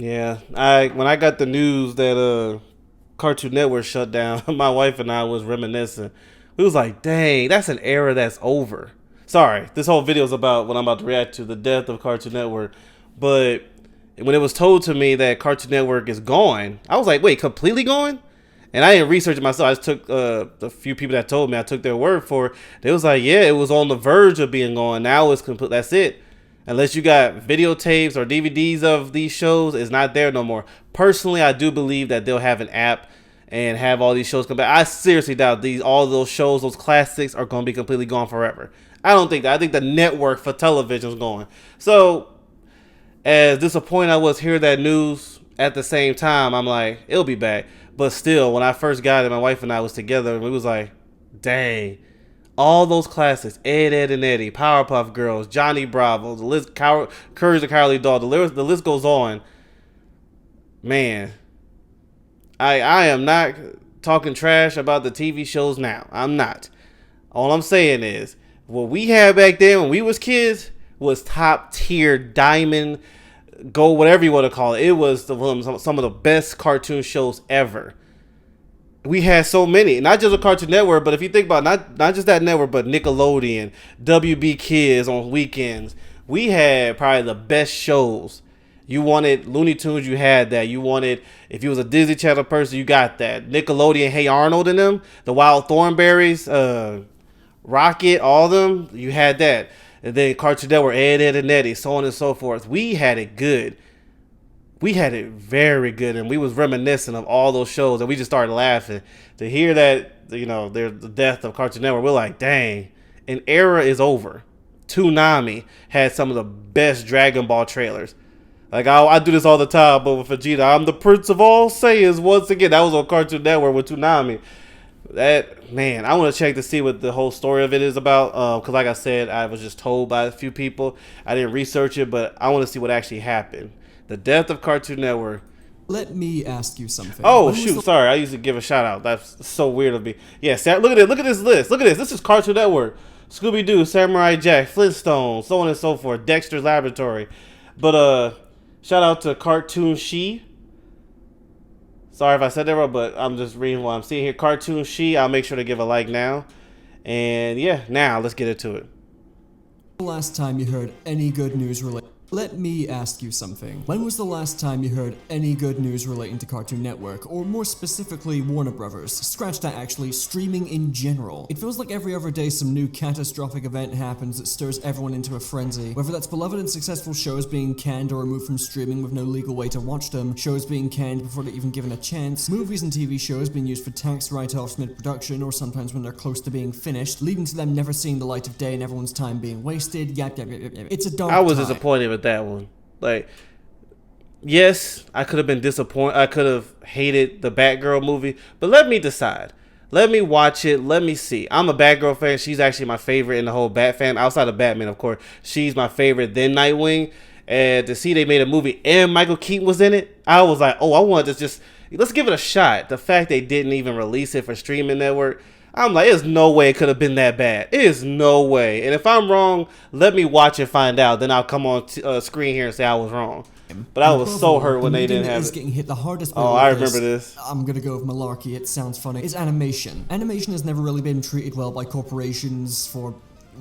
Yeah, I when I got the news that Cartoon Network shut down, my wife and I was reminiscing. We was like, "Dang, that's an era that's over." Sorry, this whole video is about what I'm about to react to, the death of Cartoon Network. But when it was told to me that Cartoon Network is gone, I was like, "Wait, completely gone?" And I didn't research it myself. I just took the few people that told me. I took their word for it. They was like, "Yeah, it was on the verge of being gone. Now it's complete. That's it." Unless you got videotapes or DVDs of these shows, it's not there no more. Personally, I do believe that they'll have an app and have all these shows come back. I seriously doubt all those shows, those classics, are going to be completely gone forever. I don't think that. I think the network for television is going. So, as disappointed I was to hear that news, at the same time, I'm like, it'll be back. But still, when I first got it, my wife and I was together, and we was like, dang, all those classics, Ed, Ed, and Eddie, Powerpuff Girls, Johnny Bravo, the list, Courage the Cowardly Dog, the list goes on. Man, I am not talking trash about the TV shows now. I'm not. All I'm saying is, what we had back then when we was kids was top tier diamond, gold, whatever you want to call it. It was some of the best cartoon shows ever. We had so many, not just a Cartoon Network, but if you think about not just that network, but Nickelodeon, WB Kids on weekends, we had probably the best shows. You wanted Looney Tunes, you had that. You wanted, if you was a Disney Channel person, you got that. Nickelodeon, Hey Arnold and them, the Wild Thornberries, Rocket, all of them, you had that. And then Cartoon Network, Ed, Ed, and Eddie, so on and so forth. We had it good. We had it very good, and we was reminiscent of all those shows, and we just started laughing to hear that there's the death of Cartoon Network. We're like, dang, an era is over. Toonami had some of the best Dragon Ball trailers. Like I do this all the time, but with Vegeta, I'm the Prince of all Saiyans once again. That was on Cartoon Network with Toonami. That man, I want to check to see what the whole story of it is about. Because like I said, I was just told by a few people. I didn't research it, but I want to see what actually happened. The death of Cartoon Network. Let me ask you something. Oh When was shoot, the sorry. I used to give a shout out. That's so weird of me. Yeah, look at it. Look at this list. Look at this. This is Cartoon Network. Scooby Doo, Samurai Jack, Flintstones, so on and so forth. Dexter's Laboratory. But shout out to Cartoon She. Sorry if I said that wrong, but I'm just reading what I'm seeing here. Cartoon She. I'll make sure to give a like now. And yeah, now let's get into it. last time you heard any good news related? Let me ask you something. When was the last time you heard any good news relating to Cartoon Network, or more specifically Warner Brothers? Scratch that actually, streaming in general. It feels like every other day some new catastrophic event happens that stirs everyone into a frenzy. Whether that's beloved and successful shows being canned or removed from streaming with no legal way to watch them, shows being canned before they're even given a chance, movies and TV shows being used for tax write-offs mid-production or sometimes when they're close to being finished, leading to them never seeing the light of day and everyone's time being wasted, yap. It's a dark I was time. disappointed with that one. Like, yes, I could have been disappointed. I could have hated the Batgirl movie, but let me decide. Let me watch it. Let me see. I'm a Batgirl fan. She's actually my favorite in the whole Bat fam. Outside of Batman, of course. She's my favorite, then Nightwing. And to see they made a movie and Michael Keaton was in it, I was like, oh, I want to just let's give it a shot. The fact they didn't even release it for streaming network, I'm like, there's no way it could have been that bad. It is no way. And if I'm wrong, let me watch and find out. Then I'll come on screen here and say I was wrong. But I was so hurt when they didn't have it. Getting hit the hardest. Oh, I remember this. I'm gonna go with malarkey. It sounds funny. Is animation. Animation has never really been treated well by corporations for,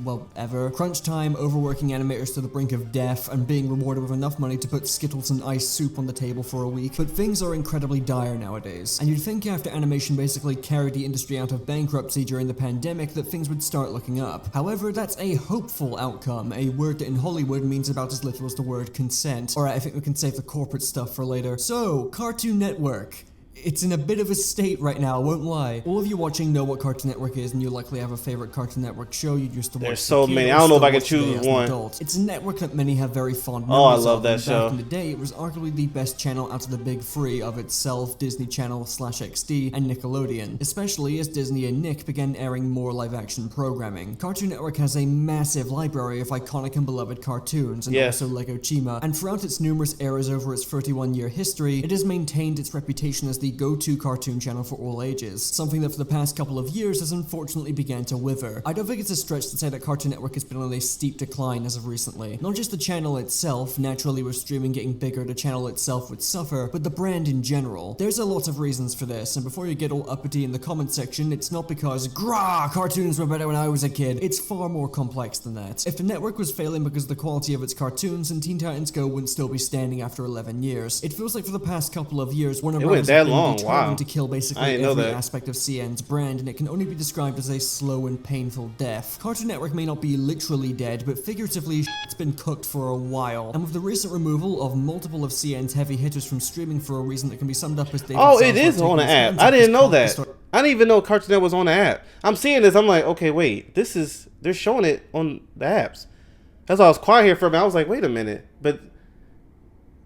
well, ever. Crunch time, overworking animators to the brink of death, and being rewarded with enough money to put Skittles and ice soup on the table for a week. But things are incredibly dire nowadays. And you'd think after animation basically carried the industry out of bankruptcy during the pandemic that things would start looking up. However, that's a hopeful outcome, a word that in Hollywood means about as little as the word consent. Alright, I think we can save the corporate stuff for later. So, Cartoon Network. It's in a bit of a state right now, I won't lie. All of you watching know what Cartoon Network is, and you likely have a favorite Cartoon Network show you used to watch. There's so many. I don't know if I can choose one. It's a network that many have very fond memories of. I love that show. Back in the day, it was arguably the best channel out of the big three of itself, Disney Channel / XD, and Nickelodeon, especially as Disney and Nick began airing more live-action programming. Cartoon Network has a massive library of iconic and beloved cartoons, and also Lego Chima, and throughout its numerous eras over its 31-year history, it has maintained its reputation as the the go-to cartoon channel for all ages, something that for the past couple of years has unfortunately began to wither. I don't think it's a stretch to say that Cartoon Network has been on a steep decline as of recently. Not just the channel itself, naturally with streaming getting bigger, the channel itself would suffer, but the brand in general. There's a lot of reasons for this, and before you get all uppity in the comment section, it's not because, grah, cartoons were better when I was a kid. It's far more complex than that. If the network was failing because of the quality of its cartoons, then Teen Titans Go wouldn't still be standing after 11 years. It feels like for the past couple of years, Warner Bros. Has been determined to kill basically every aspect of CN's brand, and it can only be described as a slow and painful death. Cartoon Network may not be literally dead, but figuratively, it's been cooked for a while. And with the recent removal of multiple of CN's heavy hitters from streaming for a reason that can be summed up as David it is on the app. I didn't know that. I didn't even know Cartoon Network was on the app. I'm seeing this. I'm like, okay, wait. They're showing it on the apps. That's why I was quiet here for a minute. I was like, wait a minute. But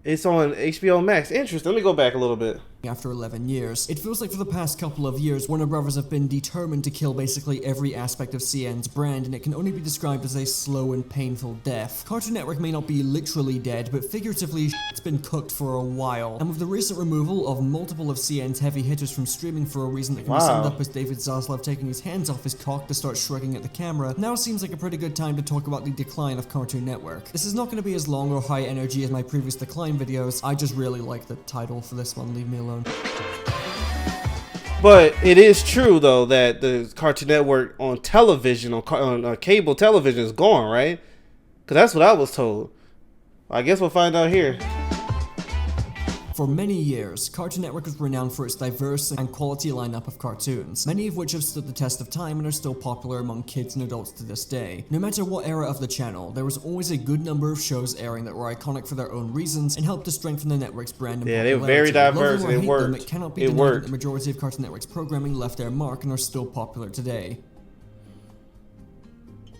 it's on HBO Max. Interesting. Let me go back a little bit. After 11 years. It feels like for the past couple of years, Warner Bros. Have been determined to kill basically every aspect of CN's brand, and it can only be described as a slow and painful death. Cartoon Network may not be literally dead, but figuratively, it's been cooked for a while. And with the recent removal of multiple of CN's heavy hitters from streaming for a reason that can be summed up as David Zaslav taking his hands off his cock to start shrugging at the camera, now seems like a pretty good time to talk about the decline of Cartoon Network. This is not going to be as long or high energy as my previous decline videos. I just really like the title for this one, leave me alone. But it is true though that the Cartoon Network on television, on cable television, is gone, right? Because that's what I was told. I guess we'll find out here. For many years, Cartoon Network was renowned for its diverse and quality lineup of cartoons, many of which have stood the test of time and are still popular among kids and adults to this day. No matter what era of the channel, there was always a good number of shows airing that were iconic for their own reasons and helped to strengthen the network's brand and popularity. They were very diverse and it worked. It cannot be denied that the majority of Cartoon Network's programming left their mark and are still popular today.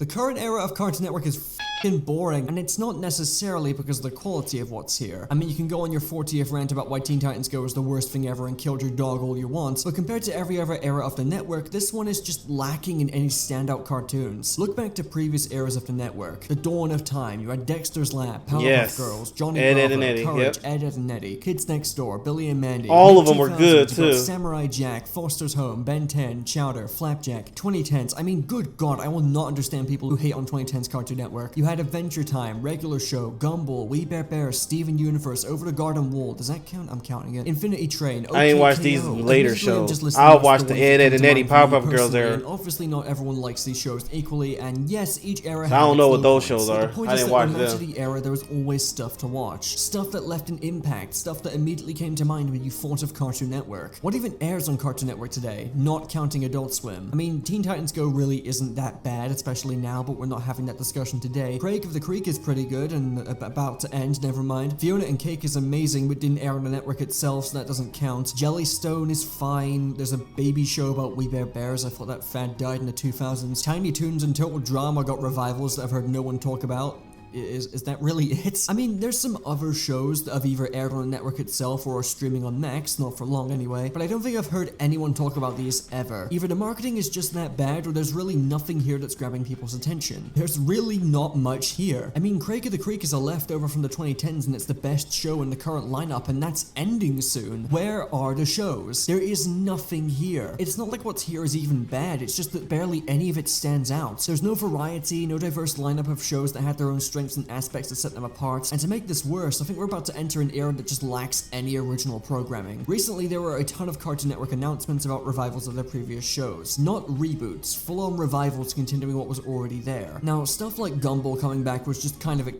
The current era of Cartoon Network is f***ing boring, and it's not necessarily because of the quality of what's here. I mean, you can go on your 40th rant about why Teen Titans Go is the worst thing ever and killed your dog all you want, but compared to every other era of the network, this one is just lacking in any standout cartoons. Look back to previous eras of the network. The dawn of time, you had Dexter's Lab, Powerpuff Girls, Johnny Bravo, Courage, Ed, Edd and Eddy, Kids Next Door, Billy and Mandy. All of them were good too. Samurai Jack, Foster's Home, Ben 10, Chowder, Flapjack, 2010s. I mean, good God, I will not understand people who hate on 2010's Cartoon Network. You had Adventure Time, Regular Show, Gumball, We Bare Bears, Steven Universe, Over the Garden Wall. Does that count? I'm counting it. Infinity Train. I ain't watched these later shows. I'll watch the Ed, Edd and Eddy, Powerpuff Girls era. Obviously, not everyone likes these shows equally, and yes, each era. I don't know what those shows are. I didn't watch them. No matter the era, there was always stuff to watch. Stuff that left an impact. Stuff that immediately came to mind when you thought of Cartoon Network. What even airs on Cartoon Network today? Not counting Adult Swim. I mean, Teen Titans Go really isn't that bad, especially now, but we're not having that discussion today. Craig of the Creek is pretty good and about to end, never mind. Fiona and Cake is amazing, but didn't air on the network itself, so that doesn't count. Jellystone is fine. There's a baby show about We Bare Bears. I thought that fad died in the 2000s. Tiny Toons and Total Drama got revivals that I've heard no one talk about. Is that really it? I mean, there's some other shows that have either aired on the network itself or are streaming on Max, not for long anyway, but I don't think I've heard anyone talk about these ever. Either the marketing is just that bad, or there's really nothing here that's grabbing people's attention. There's really not much here. I mean, Craig of the Creek is a leftover from the 2010s and it's the best show in the current lineup, and that's ending soon. Where are the shows? There is nothing here. It's not like what's here is even bad, it's just that barely any of it stands out. There's no variety, no diverse lineup of shows that had their own strengths and aspects that set them apart, and to make this worse, I think we're about to enter an era that just lacks any original programming. Recently, there were a ton of Cartoon Network announcements about revivals of their previous shows. Not reboots, full-on revivals continuing what was already there. Now, stuff like Gumball coming back was just kind of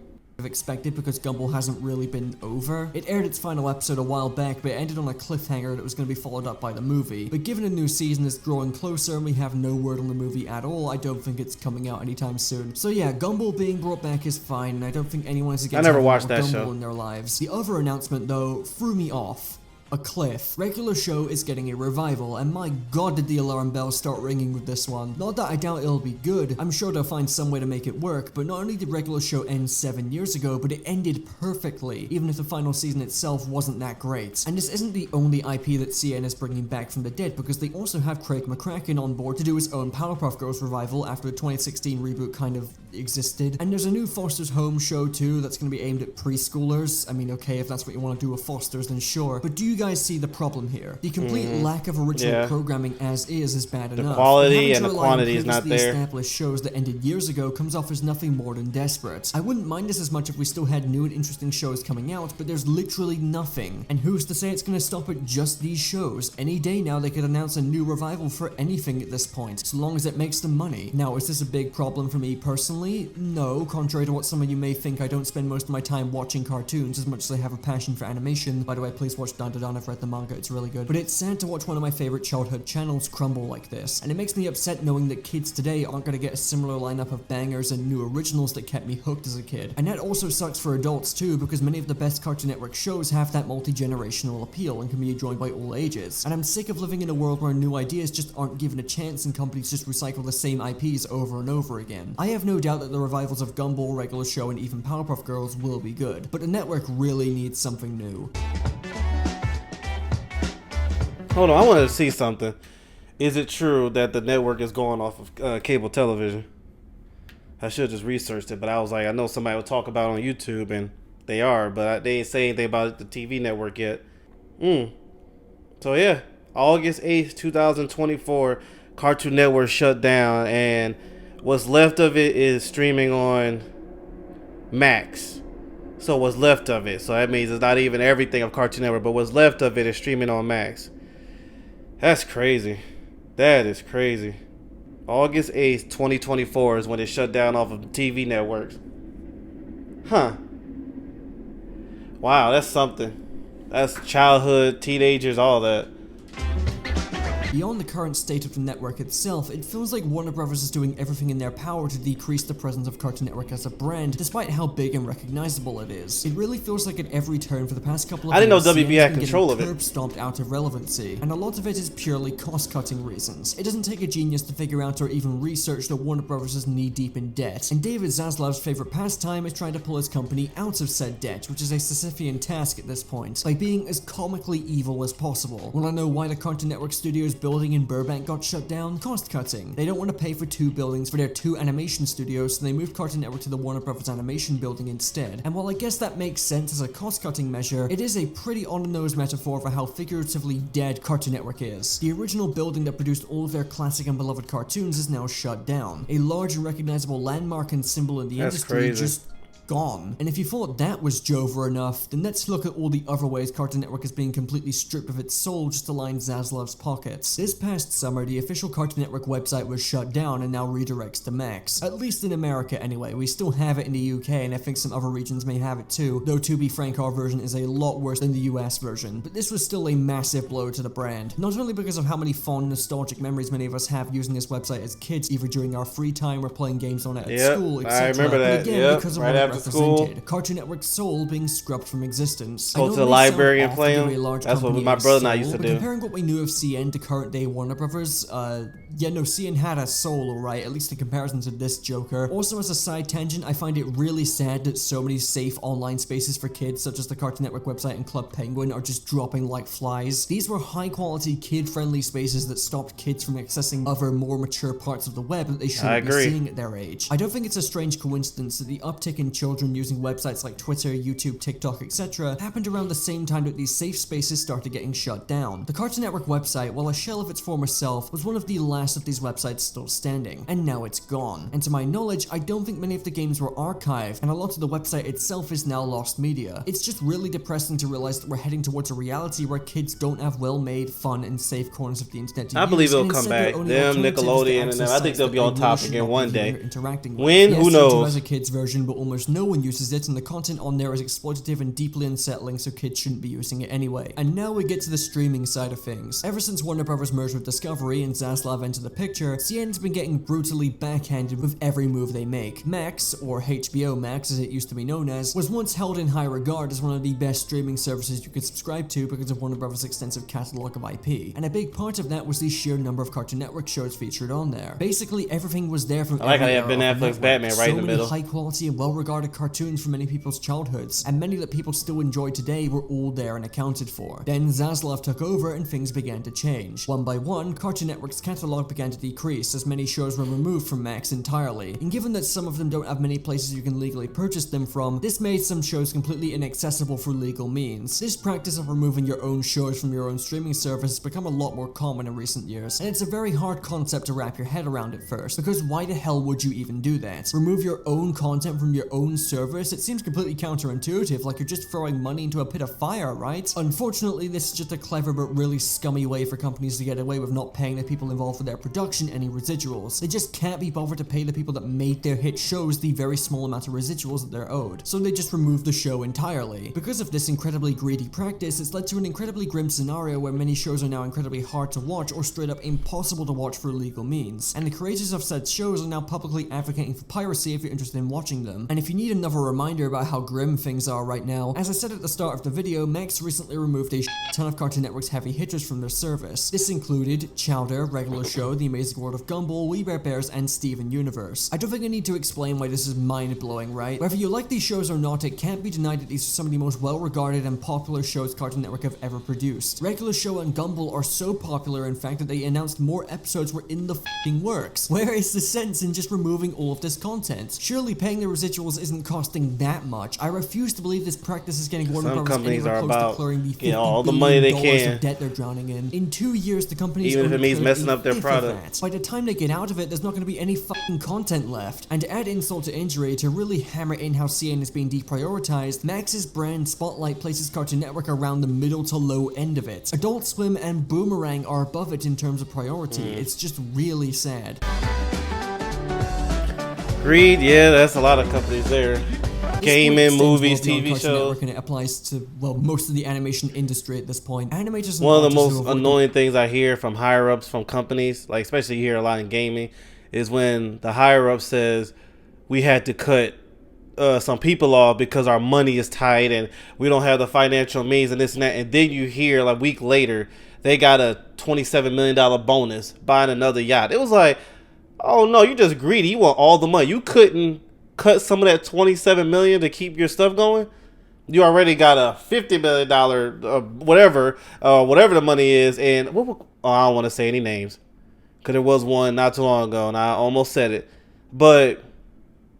expected because Gumball hasn't really been over. It aired its final episode a while back, but it ended on a cliffhanger that was going to be followed up by the movie. But given a new season is drawing closer and we have no word on the movie at all, I don't think it's coming out anytime soon. So yeah, Gumball being brought back is fine, and I don't think anyone is against Gumball in their lives. The other announcement, though, threw me off. A cliff. Regular Show is getting a revival, and my god did the alarm bells start ringing with this one. Not that I doubt it'll be good, I'm sure they'll find some way to make it work, but not only did Regular Show end 7 years ago, but it ended perfectly, even if the final season itself wasn't that great. And this isn't the only IP that CN is bringing back from the dead, because they also have Craig McCracken on board to do his own Powerpuff Girls revival after the 2016 reboot kind of existed. And there's a new Foster's Home show too that's going to be aimed at preschoolers. I mean, okay, if that's what you want to do with Foster's, then sure. But do you you guys see the problem here? The complete lack of original programming as is bad enough. The quality Having to and the rely on quantity is not previously there. established shows that ended years ago comes off as nothing more than desperate. I wouldn't mind this as much if we still had new and interesting shows coming out, but there's literally nothing. And who's to say it's gonna stop at just these shows? Any day now they could announce a new revival for anything at this point, so long as it makes them money. Now, is this a big problem for me personally? No, contrary to what some of you may think, I don't spend most of my time watching cartoons as much as I have a passion for animation. By the way, please watch Dan Da Dan, I've read the manga, it's really good. But it's sad to watch one of my favorite childhood channels crumble like this, and it makes me upset knowing that kids today aren't gonna get a similar lineup of bangers and new originals that kept me hooked as a kid. And that also sucks for adults too, because many of the best Cartoon Network shows have that multi-generational appeal and can be enjoyed by all ages. And I'm sick of living in a world where new ideas just aren't given a chance and companies just recycle the same IPs over and over again. I have no doubt that the revivals of Gumball, Regular Show, and even Powerpuff Girls will be good, but the network really needs something new. Hold on, I wanted to see something. Is it true that the network is going off of cable television? I should have just researched it, but I was like, I know somebody will talk about it on YouTube, and they are, but they ain't say anything about the TV network yet. So yeah, August 8th, 2024, Cartoon Network shut down, and what's left of it is streaming on Max. So what's left of it, so that means it's not even everything of Cartoon Network, but what's left of it is streaming on Max. That's crazy. That is crazy. August 8th, 2024 is when it shut down off of TV networks. Huh. Wow, that's something. That's childhood, teenagers, all that. Beyond the current state of the network itself, it feels like Warner Bros. Is doing everything in their power to decrease the presence of Cartoon Network as a brand, despite how big and recognizable it is. It really feels like at every turn for the past couple of years, I didn't know WB CN's had been control getting of it. curb stomped out of relevancy, and a lot of it is purely cost-cutting reasons. It doesn't take a genius to figure out or even research that Warner Bros. Is knee-deep in debt, and David Zaslav's favorite pastime is trying to pull his company out of said debt, which is a Sisyphean task at this point, by being as comically evil as possible. Wanna know why the Cartoon Network Studios building in Burbank got shut down? Cost cutting. They don't want to pay for 2 buildings for their 2 animation studios, so they moved Cartoon Network to the Warner Bros. Animation building instead. And while I guess that makes sense as a cost cutting measure, it is a pretty on the nose metaphor for how figuratively dead Cartoon Network is. The original building that produced all of their classic and beloved cartoons is now shut down. A large and recognizable landmark and symbol in the That's industry crazy. just gone. And if you thought that was Jover enough, then let's look at all the other ways Cartoon Network is being completely stripped of its soul just to line Zaslav's pockets. This past summer, the official Cartoon Network website was shut down and now redirects to Max. At least in America anyway. We still have it in the UK, and I think some other regions may have it too, though to be frank, our version is a lot worse than the US version. But this was still a massive blow to the brand. Not only because of how many fond, nostalgic memories many of us have using this website as kids, either during our free time or playing games on it at school, etc. I remember that. But again, Yep, because of right what it after represented. school. Cartoon Network's soul being scrubbed from existence. Go I know to the it may library sound and off play to give them. a large That's what company my a brother and I soul, used to but do. comparing what we knew of CN to current day Warner Brothers, CN had a soul, alright, at least in comparison to this Joker. Also, as a side tangent, I find it really sad that so many safe online spaces for kids, such as the Cartoon Network website and Club Penguin, are just dropping like flies. These were high-quality, kid-friendly spaces that stopped kids from accessing other, more mature parts of the web that they I shouldn't be agree. seeing at their age. I don't think it's a strange coincidence that the uptick in children using websites like Twitter, YouTube, TikTok, etc. happened around the same time that these safe spaces started getting shut down. The Cartoon Network website, while a shell of its former self, was one of the last of these websites still standing, and now it's gone. And to my knowledge, I don't think many of the games were archived, and a lot of the website itself is now lost media. It's just really depressing to realize that we're heading towards a reality where kids don't have well-made, fun, and safe corners of the internet to I use, believe it'll and come instead their back. only Them, alternative is to Nickelodeon, and access them. I think sites they'll that be on they top should again not be one here day. interacting with. When? Yes, Who YouTube knows? has a kids version, but almost no one uses it, and the content on there is exploitative and deeply unsettling, so kids shouldn't be using it anyway. And now we get to the streaming side of things. Ever since Warner Bros. Merged with Discovery and Zaslav entered the picture, CN's been getting brutally backhanded with every move they make. Max, or HBO Max as it used to be known as, was once held in high regard as one of the best streaming services you could subscribe to because of Warner Bros. Extensive catalog of IP. And a big part of that was the sheer number of Cartoon Network shows featured on there. Basically, everything was there from I like how every they have Ben era of the Affleck's network. Batman right in the So middle. many high quality and well-regarded cartoons from many people's childhoods, and many that people still enjoy today were all there and accounted for. Then Zaslav took over and things began to change. One by one, Cartoon Network's catalog backlog began to decrease as many shows were removed from Max entirely. And given that some of them don't have many places you can legally purchase them from, this made some shows completely inaccessible for legal means. This practice of removing your own shows from your own streaming service has become a lot more common in recent years, and it's a very hard concept to wrap your head around at first, because why the hell would you even do that? Remove your own content from your own service? It seems completely counterintuitive, like you're just throwing money into a pit of fire, right? Unfortunately, this is just a clever but really scummy way for companies to get away with not paying the people involved with their production any residuals. They just can't be bothered to pay the people that made their hit shows the very small amount of residuals that they're owed, so they just remove the show entirely. Because of this incredibly greedy practice, it's led to an incredibly grim scenario where many shows are now incredibly hard to watch or straight up impossible to watch for legal means, and the creators of said shows are now publicly advocating for piracy if you're interested in watching them. And if you need another reminder about how grim things are right now, as I said at the start of the video, Max recently removed a ton of Cartoon Network's heavy hitters from their service. This included Chowder, Regular Show, The Amazing World of Gumball, We Bare Bears, and Steven Universe. I don't think I need to explain why this is mind-blowing, right? Whether you like these shows or not, it can't be denied that these are some of the most well-regarded and popular shows Cartoon Network have ever produced. Regular Show and Gumball are so popular, in fact, that they announced more episodes were in the f***ing works. Where is the sense in just removing all of this content? Surely paying the residuals isn't costing that much. I refuse to believe this practice is getting Warner Bros. Anywhere close to clearing the $50 all the money they can of debt they're drowning in. In 2 years, the company's even if it means messing up their product. By the time they get out of it, there's not going to be any fucking content left. And to add insult to injury, to really hammer in how CN is being deprioritized, Max's brand spotlight places Cartoon Network around the middle to low end of it. Adult Swim and Boomerang are above it in terms of priority. It's just really sad. Greed, yeah, that's a lot of companies there. Gaming, movies, TV shows. Network, and it applies to, well, most of the animation industry at this point. Animators and one of the most annoying things I hear from higher ups from companies, like especially you hear a lot in gaming, is when the higher up says we had to cut some people off because our money is tight and we don't have the financial means and this and that, and then you hear like a week later they got a $27 million bonus buying another yacht. It was like, oh no, you just greedy. You want all the money. You couldn't cut some of that $27 million to keep your stuff going. You already got a $50 million whatever the money is. And I don't want to say any names because there was one not too long ago and I almost said it. But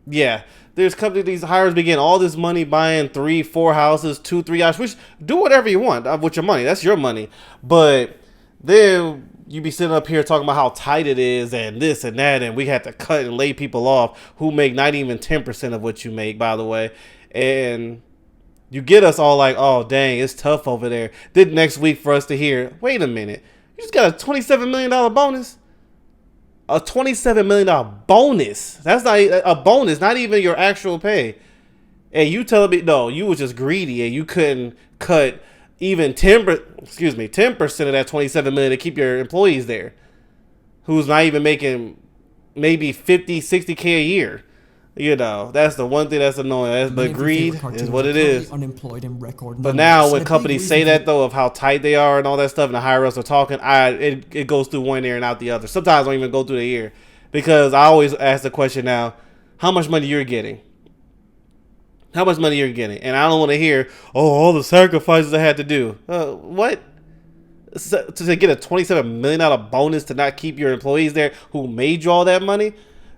yeah, there's companies, these hires begin all this money buying 3, 4 houses, 2, 3 houses, which do whatever you want with your money. That's your money. But then you be sitting up here talking about how tight it is and this and that, and we had to cut and lay people off who make not even 10% of what you make, by the way. And you get us all like, oh, dang, it's tough over there. Then next week for us to hear, wait a minute, you just got a $27 million bonus? A $27 million bonus. That's not a bonus, not even your actual pay. And you telling me, no, you was just greedy and you couldn't cut even 10% of that $27 million to keep your employees there, who's not even making maybe 50, 60K a year. You know, that's the one thing that's annoying. But greed is what it is. Unemployed in record but now when companies say that though of how tight they are and all that stuff, and the higher ups are talking, it goes through one ear and out the other. Sometimes I don't even go through the ear because I always ask the question now, how much money you're getting? How much money you're getting? And I don't want to hear, oh, all the sacrifices I had to do. What? So, to get a $27 million bonus to not keep your employees there who made you all that money?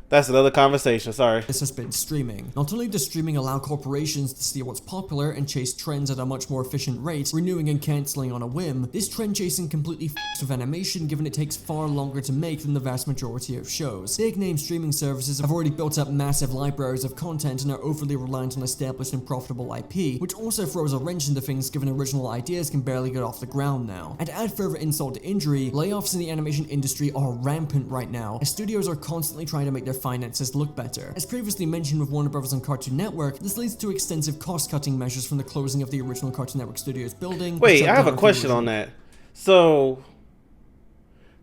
That's another conversation, sorry. This has been streaming. Not only does streaming allow corporations to see what's popular and chase trends at a much more efficient rate, renewing and cancelling on a whim, this trend chasing completely f***s with animation given it takes far longer to make than the vast majority of shows. Big name streaming services have already built up massive libraries of content and are overly reliant on established and profitable IP, which also throws a wrench into things given original ideas can barely get off the ground now. And to add further insult to injury, layoffs in the animation industry are rampant right now, as studios are constantly trying to make their finances look better. As previously mentioned with Warner Bros. And Cartoon Network, this leads to extensive cost-cutting measures from the closing of the original Cartoon Network Studios building. Wait, I have a question on that. So,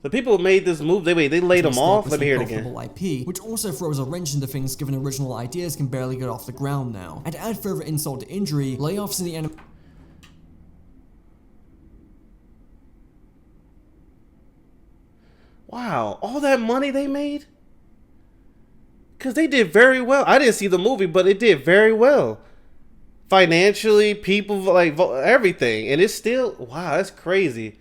the people who made this move, they laid them off? Let me hear it again. IP, which also throws a wrench into things given original ideas can barely get off the ground now. And to add further insult to injury, layoffs in the Wow, all that money they made? Because they did very well. I didn't see the movie, but it did very well. Financially, people, like, everything. And it's still, wow, that's crazy.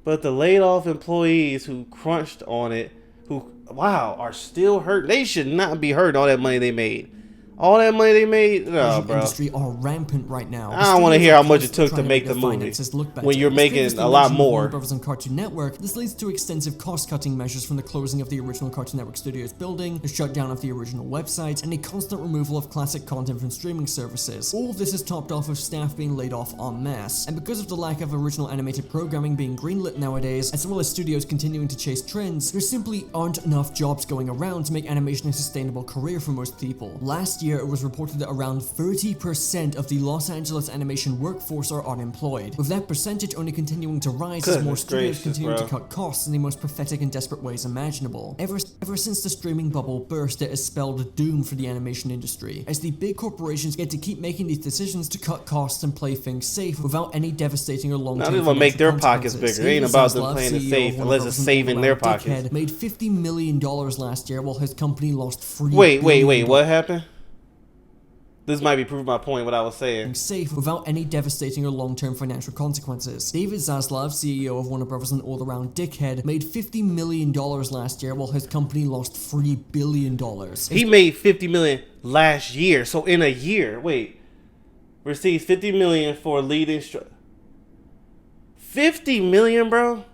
But the laid off employees who crunched on it, who, wow, are still hurt. They should not be hurting all that money they made. All that money they made? No, bro. Industry are rampant right now. I don't want to hear how much it took to make the movie when you're making a lot more. Warner Brothers and Cartoon Network, this leads to extensive cost-cutting measures, from the closing of the original Cartoon Network Studios building, the shutdown of the original website, and a constant removal of classic content from streaming services. All of this is topped off of staff being laid off en masse, and because of the lack of original animated programming being greenlit nowadays, as well as studios continuing to chase trends, there simply aren't enough jobs going around to make animation a sustainable career for most people. Last year, it was reported that around 30% of the Los Angeles animation workforce are unemployed, with that percentage only continuing to rise as more studios continue to cut costs in the most pathetic and desperate ways imaginable. Ever since the streaming bubble burst, it has spelled doom for the animation industry, as the big corporations get to keep making these decisions to cut costs and play things safe without any devastating or long-term financial consequences. Make their pockets bigger. It ain't about them playing it safe unless it's saving their pockets. Made $50 million last year, while his company lost $3 Wait, what happened? This might be proving my point, what I was saying. Safe without any devastating or long-term financial consequences. David Zaslav, CEO of Warner Brothers and all-around dickhead, made $50 million last year, while his company lost $3 billion. He made $50 million last year, so in a year, receives $50 million for leading. $50 million, bro?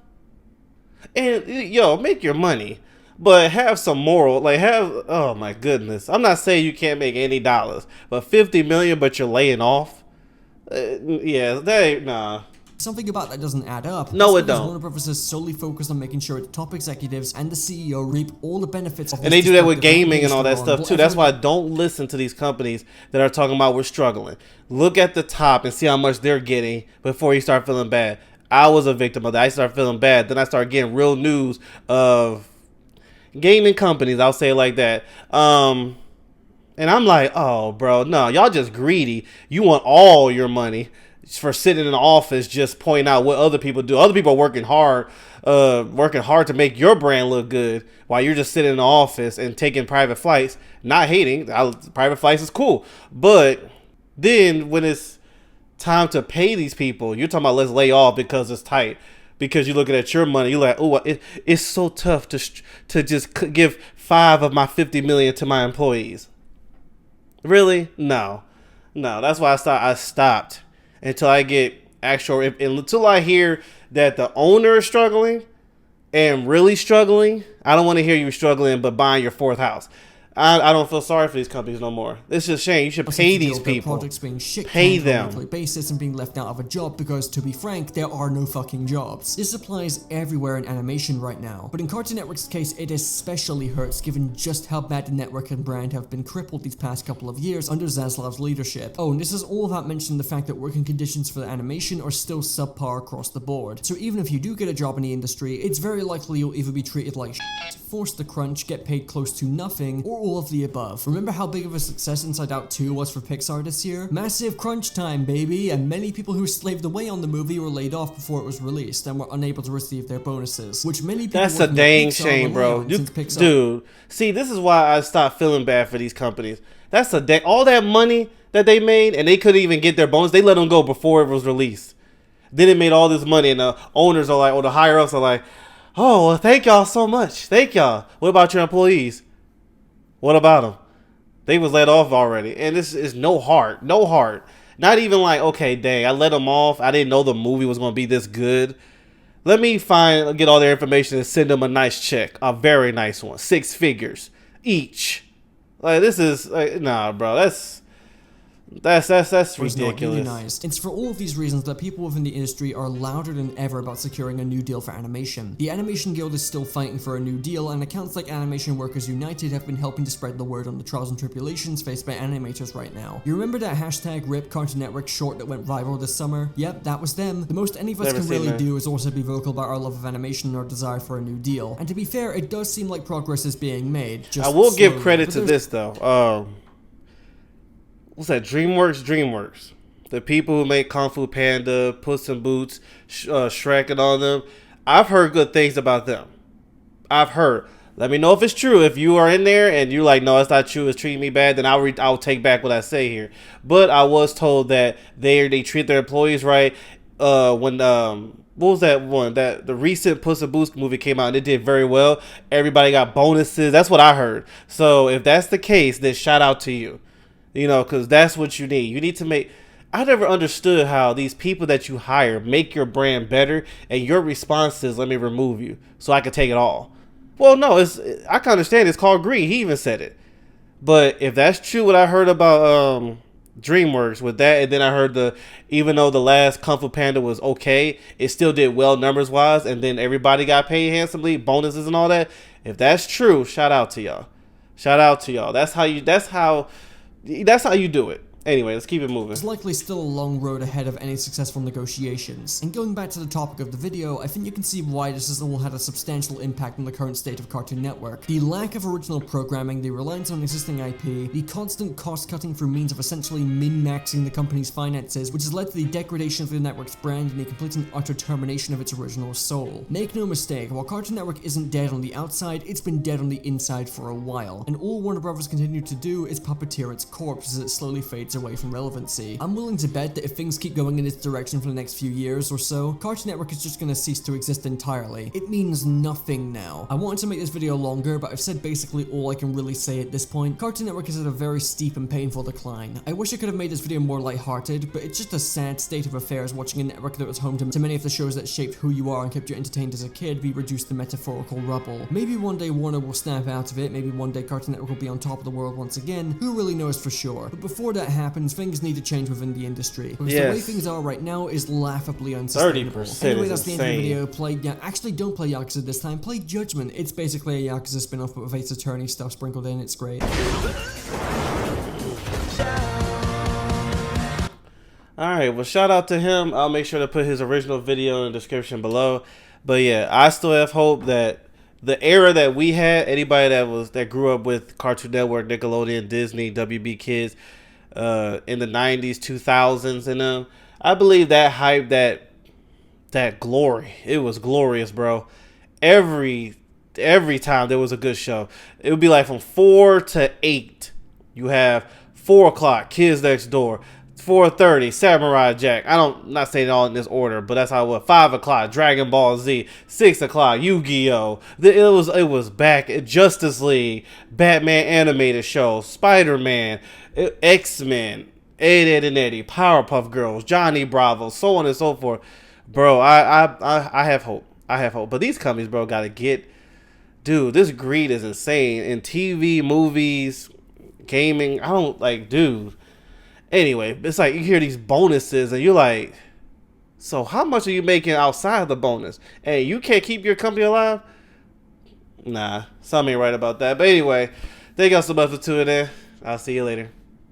And, yo, make your money. But have some moral, oh my goodness. I'm not saying you can't make any dollars, but $50 million, but you're laying off? Yeah, that ain't, nah. Something about that doesn't add up. No, it don't. Warner Brothers is solely focused on making sure its top executives and the CEO reap all the benefits of this. And they do that with gaming and all that stuff too. That's why I don't listen to these companies that are talking about we're struggling. Look at the top and see how much they're getting before you start feeling bad. I was a victim of that. I started feeling bad. Then I started getting real news of gaming companies, I'll say it like that. And I'm like, oh, bro, no, y'all just greedy. You want all your money for sitting in the office just pointing out what other people do. Other people are working hard to make your brand look good while you're just sitting in the office and taking private flights. Not hating. Private flights is cool. But then when it's time to pay these people, you're talking about let's lay off because it's tight. Because you're looking at your money, you're like, oh, it's so tough to just give 5 of my $50 million to my employees. Really? No. That's why I stopped until I get until I hear that the owner is struggling and really struggling. I don't want to hear you struggling but buying your 4th house. I don't feel sorry for these companies no more. It's just a shame. You should pay these people. Projects being pay them on a monthly basis and being left out of a job because, to be frank, there are no fucking jobs. This applies everywhere in animation right now, but in Cartoon Network's case, it especially hurts given just how bad the network and brand have been crippled these past couple of years under Zaslav's leadership. Oh, and this is all without mentioning the fact that working conditions for the animation are still subpar across the board. So even if you do get a job in the industry, it's very likely you'll either be treated like shit, force the crunch, get paid close to nothing, or all of the above. Remember how big of a success Inside Out 2 was for Pixar this year? Massive crunch time, baby, and many people who slaved away on the movie were laid off before it was released and were unable to receive their bonuses, which many people— That's a dang shame, bro. Dude, see, this is why I stopped feeling bad for these companies. That's all that money that they made, and they couldn't even get their bonus. They let them go before it was released. Then it made all this money, and the owners are like, or the higher ups are like, oh, well, thank y'all so much. Thank y'all. What about your employees? What about them? They was let off already. And this is no heart. Not even like, okay, dang, I let them off. I didn't know the movie was going to be this good. Let me get all their information and send them a nice check. A very nice one. 6 figures each. Like, this is, nah, bro. That's ridiculous. It's for all of these reasons that people within the industry are louder than ever about securing a new deal for animation. The Animation Guild is still fighting for a new deal, and accounts like Animation Workers United have been helping to spread the word on the trials and tribulations faced by animators right now. You remember that hashtag RIP Cartoon Network short that went viral this summer? Yep, that was them. The most any of us can really do is also be vocal about our love of animation and our desire for a new deal. And to be fair, it does seem like progress is being made. I will give credit to this though. What's that? DreamWorks. The people who make Kung Fu Panda, Puss in Boots, Shrek and all them. I've heard good things about them. I've heard. Let me know if it's true. If you are in there and you're like, no, it's not true, it's treating me bad, then I'll take back what I say here. But I was told that they treat their employees right. When what was that one? That the recent Puss in Boots movie came out and it did very well. Everybody got bonuses. That's what I heard. So if that's the case, then shout out to you. You know, because that's what you need. You need to make. I never understood how these people that you hire make your brand better, and your response is, "Let me remove you so I can take it all." Well, no, I can understand. It's called greed. He even said it. But if that's true, what I heard about DreamWorks with that, and then I heard even though the last Kung Fu Panda was okay, it still did well numbers wise, and then everybody got paid handsomely, bonuses and all that. If that's true, shout out to y'all. Shout out to y'all. That's how you do it. Anyway, let's keep it moving. There's likely still a long road ahead of any successful negotiations. And going back to the topic of the video, I think you can see why this has all had a substantial impact on the current state of Cartoon Network. The lack of original programming, the reliance on existing IP, the constant cost-cutting through means of essentially min-maxing the company's finances, which has led to the degradation of the network's brand and the complete and utter termination of its original soul. Make no mistake, while Cartoon Network isn't dead on the outside, it's been dead on the inside for a while. And all Warner Brothers continue to do is puppeteer its corpse as it slowly fades away from relevancy. I'm willing to bet that if things keep going in this direction for the next few years or so, Cartoon Network is just gonna cease to exist entirely. It means nothing now. I wanted to make this video longer, but I've said basically all I can really say at this point. Cartoon Network is at a very steep and painful decline. I wish I could have made this video more lighthearted, but it's just a sad state of affairs watching a network that was home to many of the shows that shaped who you are and kept you entertained as a kid be reduced to metaphorical rubble. Maybe one day Warner will snap out of it, maybe one day Cartoon Network will be on top of the world once again, who really knows for sure. But before that happens, things need to change within the industry. Because the way things are right now is laughably unsustainable. 30% Anyway, that's the end of the insane. video. Actually, don't play Yakuza this time. Play Judgment. It's basically a Yakuza spin-off, but with Ace Attorney stuff sprinkled in. It's great. Alright, well, shout out to him. I'll make sure to put his original video in the description below. But yeah, I still have hope that the era that we had, anybody that grew up with Cartoon Network, Nickelodeon, Disney, WB Kids, in the 90s, 2000s, and I believe that hype, that glory, it was glorious, bro. Every time there was a good show, it would be like from 4 to 8. You have 4 o'clock, Kids Next Door. 4:30, Samurai Jack. Not saying it all in this order, but that's how it was. 5 o'clock, Dragon Ball Z. 6 o'clock, Yu-Gi-Oh. It was back. Justice League, Batman animated show, Spider-Man, X-Men, Ed, and Eddie, Powerpuff Girls, Johnny Bravo, so on and so forth. Bro, I have hope. I have hope. But these companies, bro, gotta get. Dude, this greed is insane. In TV, movies, gaming, I don't like, dude. Anyway, it's like you hear these bonuses and you're like, so how much are you making outside the bonus? And you can't keep your company alive? Nah, something ain't right about that. But anyway, thank y'all so much for tuning in. I'll see you later.